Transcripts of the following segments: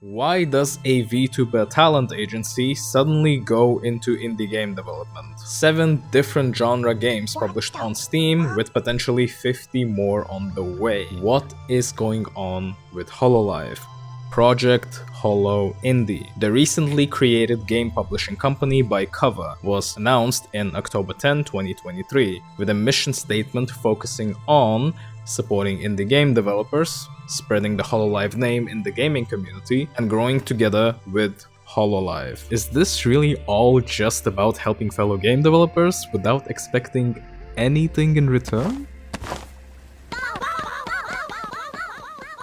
Why does a VTuber talent agency suddenly go into indie game development? 7 different genre games published on Steam with potentially 50 more on the way. What is going on with Hololive? Project Holo Indie. The recently created game publishing company by Cover was announced in October 10, 2023, with a mission statement focusing on supporting indie game developers, spreading the Hololive name in the gaming community, and growing together with Hololive. Is this really all just about helping fellow game developers without expecting anything in return?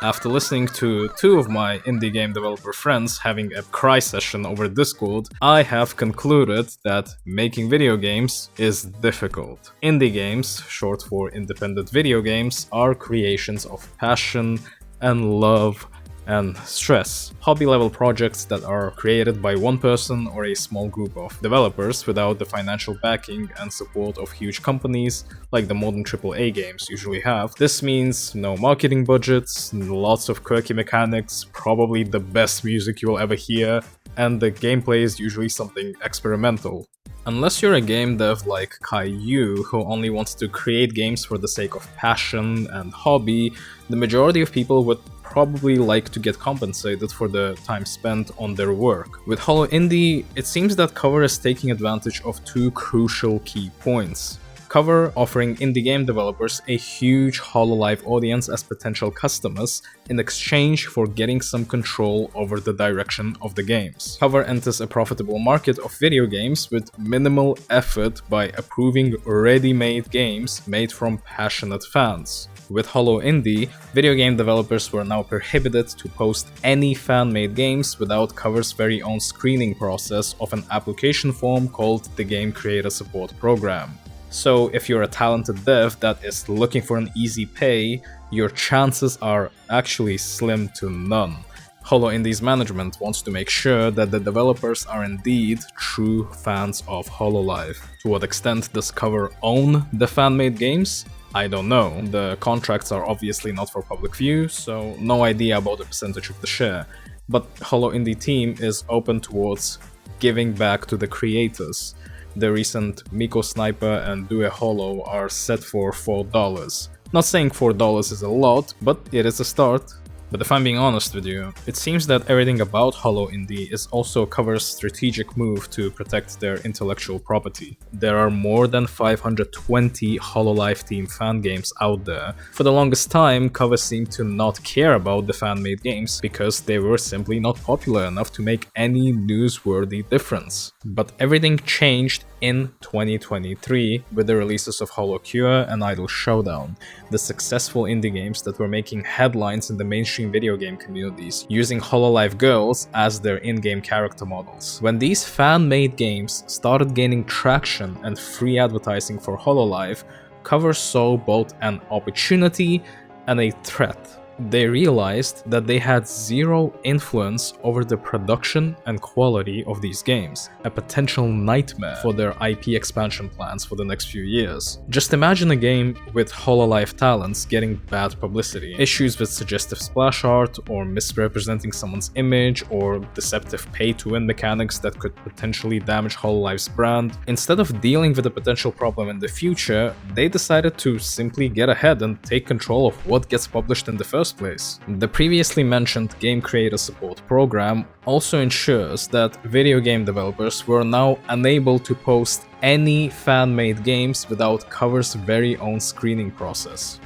After listening to 2 of my indie game developer friends having a cry session over Discord, I have concluded that making video games is difficult. Indie games, short for independent video games, are creations of passion and love and stress. Hobby-level projects that are created by one person or a small group of developers without the financial backing and support of huge companies like the modern AAA games usually have. This means no marketing budgets, lots of quirky mechanics, probably the best music you will ever hear, and the gameplay is usually something experimental. Unless you're a game dev like Caillou, who only wants to create games for the sake of passion and hobby, the majority of people would probably like to get compensated for the time spent on their work. With Holo Indie, it seems that Cover is taking advantage of 2 crucial key points. Cover offering indie game developers a huge Hololive audience as potential customers in exchange for getting some control over the direction of the games. Cover enters a profitable market of video games with minimal effort by approving ready-made games made from passionate fans. With Holo Indie, video game developers were now prohibited to post any fan-made games without Cover's very own screening process of an application form called the Game Creator Support Program. So if you're a talented dev that is looking for an easy pay, your chances are actually slim to none. Holo Indie's management wants to make sure that the developers are indeed true fans of Hololive. To what extent does Cover own the fan-made games? I don't know. The contracts are obviously not for public view, so no idea about the percentage of the share. But Holo Indie team is open towards giving back to the creators. The recent Miko Sniper and Due Holo are set for $4. Not saying $4 is a lot, but it is a start. But if I'm being honest with you, it seems that everything about Holo Indie is also Cover's strategic move to protect their intellectual property. There are more than 520 Hololive team fan games out there. For the longest time, Cover seemed to not care about the fan-made games because they were simply not popular enough to make any newsworthy difference. But everything changed in 2023 with the releases of Holo Cure and Idol Showdown, the successful indie games that were making headlines in the mainstream video game communities, using Hololive girls as their in-game character models. When these fan-made games started gaining traction and free advertising for Hololive, Cover saw both an opportunity and a threat. They realized that they had zero influence over the production and quality of these games, a potential nightmare for their IP expansion plans for the next few years. Just imagine a game with Hololive talents getting bad publicity, issues with suggestive splash art, or misrepresenting someone's image, or deceptive pay-to-win mechanics that could potentially damage Hololive's brand. Instead of dealing with a potential problem in the future, they decided to simply get ahead and take control of what gets published in the first place. The previously mentioned Game Creator Support Program also ensures that video game developers were now unable to post any fan-made games without Cover's very own screening process.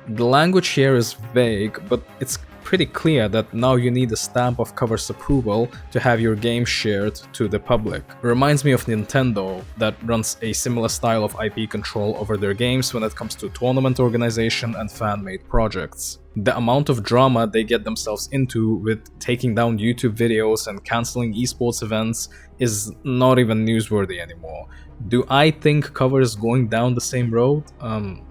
The language here is vague, but it's pretty clear that now you need a stamp of Cover's approval to have your game shared to the public. Reminds me of Nintendo, that runs a similar style of IP control over their games when it comes to tournament organization and fan-made projects. The amount of drama they get themselves into with taking down YouTube videos and cancelling esports events is not even newsworthy anymore. Do I think Cover is going down the same road?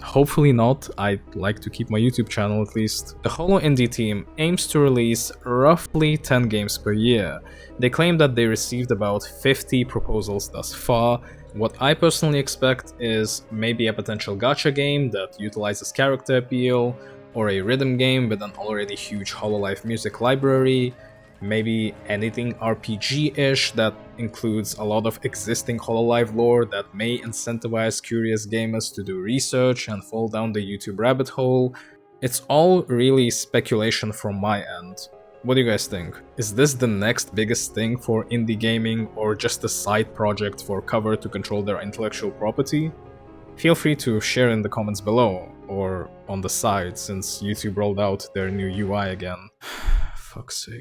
Hopefully not. I'd like to keep my YouTube channel at least. The Holo Indie team aims to release roughly 10 games per year. They claim that they received about 50 proposals thus far. What I personally expect is maybe a potential gacha game that utilizes character appeal, or a rhythm game with an already huge Hololive music library, Maybe anything RPG-ish that includes a lot of existing Hololive lore that may incentivize curious gamers to do research and fall down the YouTube rabbit hole. It's all really speculation from my end. What do you guys think? Is this the next biggest thing for indie gaming, or just a side project for Cover to control their intellectual property? Feel free to share in the comments below, or on the side, since YouTube rolled out their new UI again. Fuck's sake.